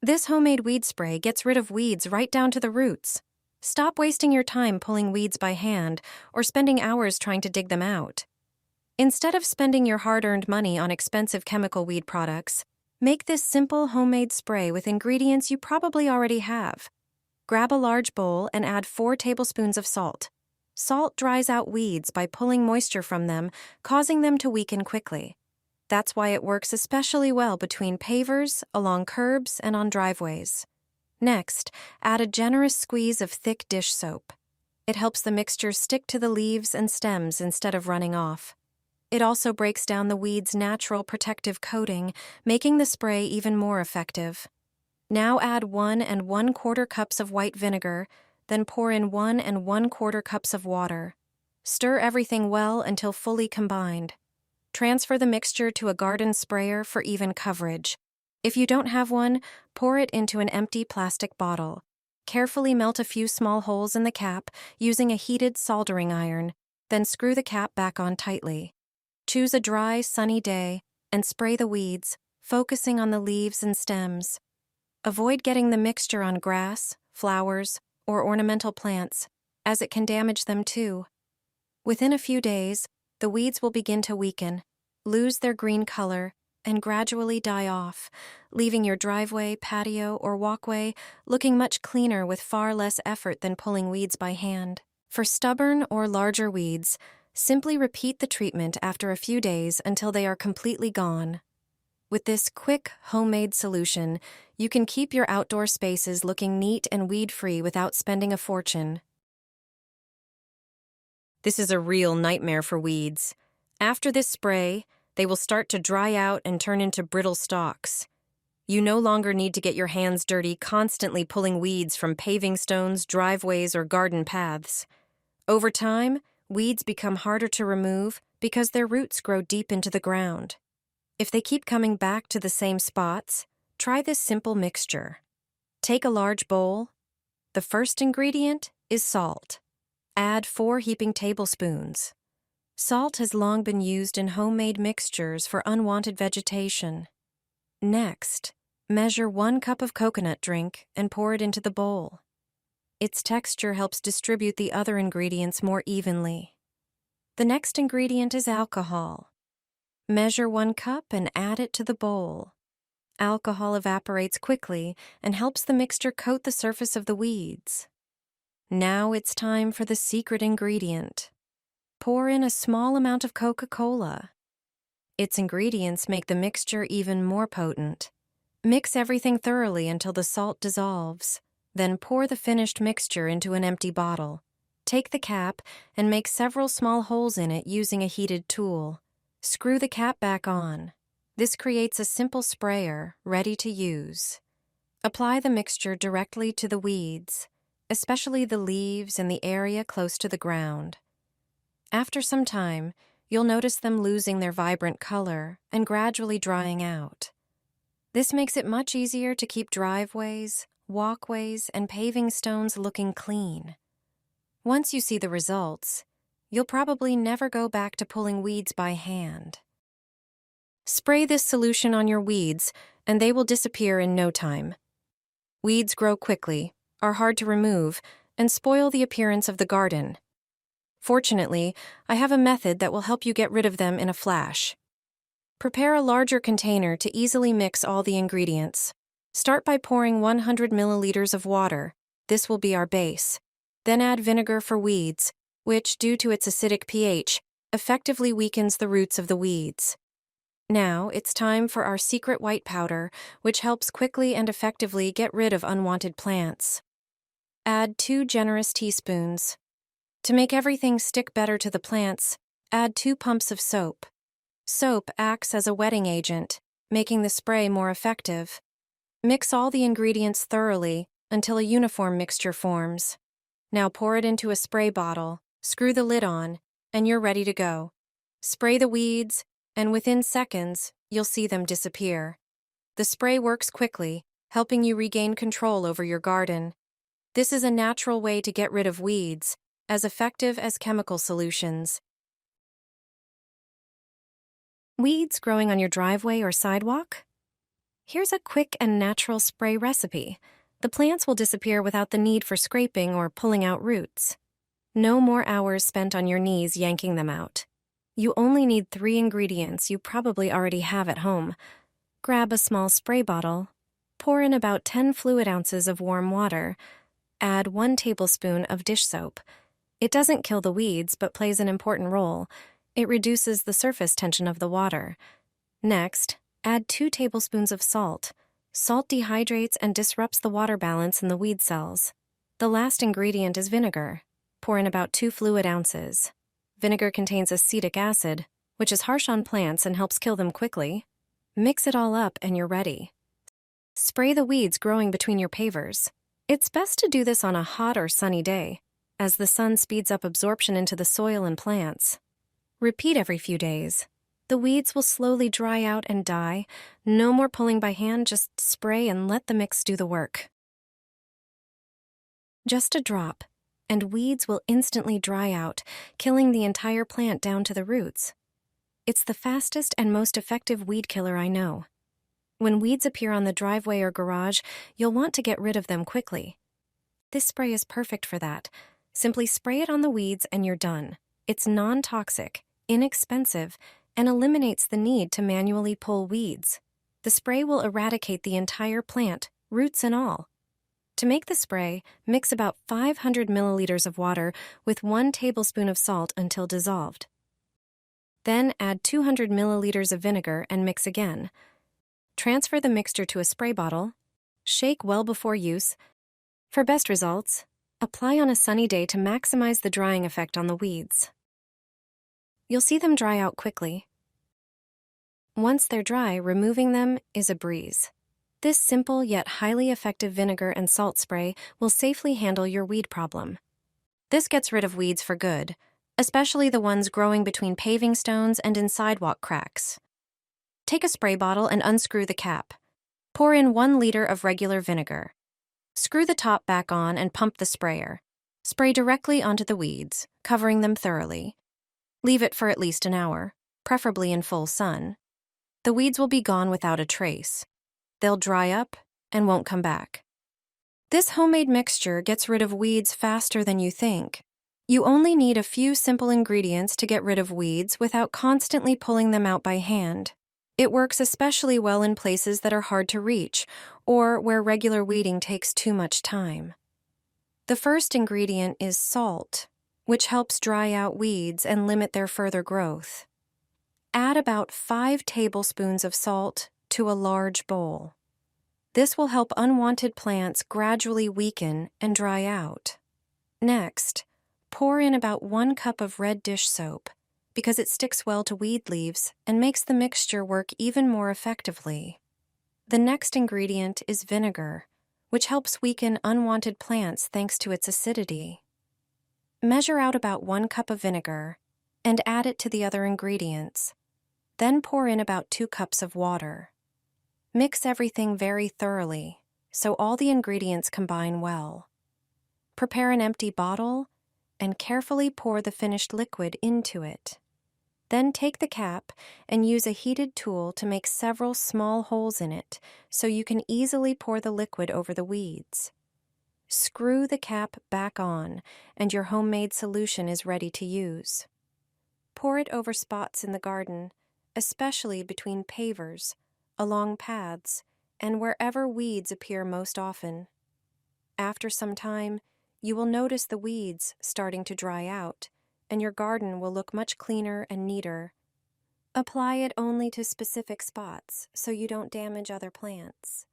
This homemade weed spray gets rid of weeds right down to the roots. Stop wasting your time pulling weeds by hand or spending hours trying to dig them out. Instead of spending your hard-earned money on expensive chemical weed products, make this simple homemade spray with ingredients you probably already have. Grab a large bowl and add 4 tablespoons of salt. Salt dries out weeds by pulling moisture from them, causing them to weaken quickly. That's why it works especially well between pavers, along curbs, and on driveways. Next, add a generous squeeze of thick dish soap. It helps the mixture stick to the leaves and stems instead of running off. It also breaks down the weed's natural protective coating, making the spray even more effective. Now add 1 1/4 cups of white vinegar, then pour in 1 1/4 cups of water. Stir everything well until fully combined. Transfer the mixture to a garden sprayer for even coverage. If you don't have one, pour it into an empty plastic bottle. Carefully melt a few small holes in the cap using a heated soldering iron, then screw the cap back on tightly. Choose a dry, sunny day and spray the weeds, focusing on the leaves and stems. Avoid getting the mixture on grass, flowers, or ornamental plants, as it can damage them too. Within a few days, the weeds will begin to weaken, lose their green color, and gradually die off, leaving your driveway, patio, or walkway looking much cleaner with far less effort than pulling weeds by hand. For stubborn or larger weeds, simply repeat the treatment after a few days until they are completely gone. With this quick, homemade solution, you can keep your outdoor spaces looking neat and weed-free without spending a fortune. This is a real nightmare for weeds. After this spray, they will start to dry out and turn into brittle stalks. You no longer need to get your hands dirty constantly pulling weeds from paving stones, driveways, or garden paths. Over time, weeds become harder to remove because their roots grow deep into the ground. If they keep coming back to the same spots, try this simple mixture. Take a large bowl. The first ingredient is salt. Add 4 heaping tablespoons. Salt has long been used in homemade mixtures for unwanted vegetation. Next, measure 1 cup of coconut drink and pour it into the bowl. Its texture helps distribute the other ingredients more evenly. The next ingredient is alcohol. Measure 1 cup and add it to the bowl. Alcohol evaporates quickly and helps the mixture coat the surface of the weeds. Now it's time for the secret ingredient. Pour in a small amount of Coca-Cola. Its ingredients make the mixture even more potent. Mix everything thoroughly until the salt dissolves. Then pour the finished mixture into an empty bottle. Take the cap and make several small holes in it using a heated tool. Screw the cap back on. This creates a simple sprayer, ready to use. Apply the mixture directly to the weeds, especially the leaves and the area close to the ground. After some time, you'll notice them losing their vibrant color and gradually drying out. This makes it much easier to keep driveways, walkways, and paving stones looking clean. Once you see the results, you'll probably never go back to pulling weeds by hand. Spray this solution on your weeds, and they will disappear in no time. Weeds grow quickly, are hard to remove, and spoil the appearance of the garden. Fortunately, I have a method that will help you get rid of them in a flash. Prepare a larger container to easily mix all the ingredients. Start by pouring 100 milliliters of water. This will be our base. Then add vinegar for weeds, which, due to its acidic pH, effectively weakens the roots of the weeds. Now, it's time for our secret white powder, which helps quickly and effectively get rid of unwanted plants. Add 2 generous teaspoons. To make everything stick better to the plants, add 2 pumps of soap. Soap acts as a wetting agent, making the spray more effective. Mix all the ingredients thoroughly until a uniform mixture forms. Now pour it into a spray bottle, screw the lid on, and you're ready to go. Spray the weeds, and within seconds, you'll see them disappear. The spray works quickly, helping you regain control over your garden. This is a natural way to get rid of weeds, as effective as chemical solutions. Weeds growing on your driveway or sidewalk? Here's a quick and natural spray recipe. The plants will disappear without the need for scraping or pulling out roots. No more hours spent on your knees yanking them out. You only need 3 ingredients you probably already have at home. Grab a small spray bottle, pour in about 10 fluid ounces of warm water, add 1 tablespoon of dish soap. It doesn't kill the weeds, but plays an important role. It reduces the surface tension of the water. Next, add 2 tablespoons of salt. Salt dehydrates and disrupts the water balance in the weed cells. The last ingredient is vinegar. Pour in about 2 fluid ounces. Vinegar contains acetic acid, which is harsh on plants and helps kill them quickly. Mix it all up and you're ready. Spray the weeds growing between your pavers. It's best to do this on a hot or sunny day, as the sun speeds up absorption into the soil and plants. Repeat every few days. The weeds will slowly dry out and die. No more pulling by hand, just spray and let the mix do the work. Just a drop, and weeds will instantly dry out, killing the entire plant down to the roots. It's the fastest and most effective weed killer I know. When weeds appear on the driveway or garage, you'll want to get rid of them quickly. This spray is perfect for that. Simply spray it on the weeds and you're done. It's non-toxic, inexpensive, and eliminates the need to manually pull weeds. The spray will eradicate the entire plant, roots and all. To make the spray, mix about 500 milliliters of water with 1 tablespoon of salt until dissolved. Then add 200 milliliters of vinegar and mix again. Transfer the mixture to a spray bottle. Shake well before use. For best results, apply on a sunny day to maximize the drying effect on the weeds. You'll see them dry out quickly. Once they're dry, removing them is a breeze. This simple yet highly effective vinegar and salt spray will safely handle your weed problem. This gets rid of weeds for good, especially the ones growing between paving stones and in sidewalk cracks. Take a spray bottle and unscrew the cap. Pour in 1 liter of regular vinegar. Screw the top back on and pump the sprayer. Spray directly onto the weeds, covering them thoroughly. Leave it for at least an hour, preferably in full sun. The weeds will be gone without a trace. They'll dry up and won't come back. This homemade mixture gets rid of weeds faster than you think. You only need a few simple ingredients to get rid of weeds without constantly pulling them out by hand. It works especially well in places that are hard to reach or where regular weeding takes too much time. The first ingredient is salt, which helps dry out weeds and limit their further growth. Add about 5 tablespoons of salt to a large bowl. This will help unwanted plants gradually weaken and dry out. Next, pour in about 1 cup of red dish soap, because it sticks well to weed leaves and makes the mixture work even more effectively. The next ingredient is vinegar, which helps weaken unwanted plants thanks to its acidity. Measure out about 1 cup of vinegar and add it to the other ingredients. Then pour in about 2 cups of water. Mix everything very thoroughly so all the ingredients combine well. Prepare an empty bottle and carefully pour the finished liquid into it. Then take the cap and use a heated tool to make several small holes in it so you can easily pour the liquid over the weeds. Screw the cap back on and your homemade solution is ready to use. Pour it over spots in the garden, especially between pavers, along paths, and wherever weeds appear most often. After some time, you will notice the weeds starting to dry out, and your garden will look much cleaner and neater. Apply it only to specific spots so you don't damage other plants.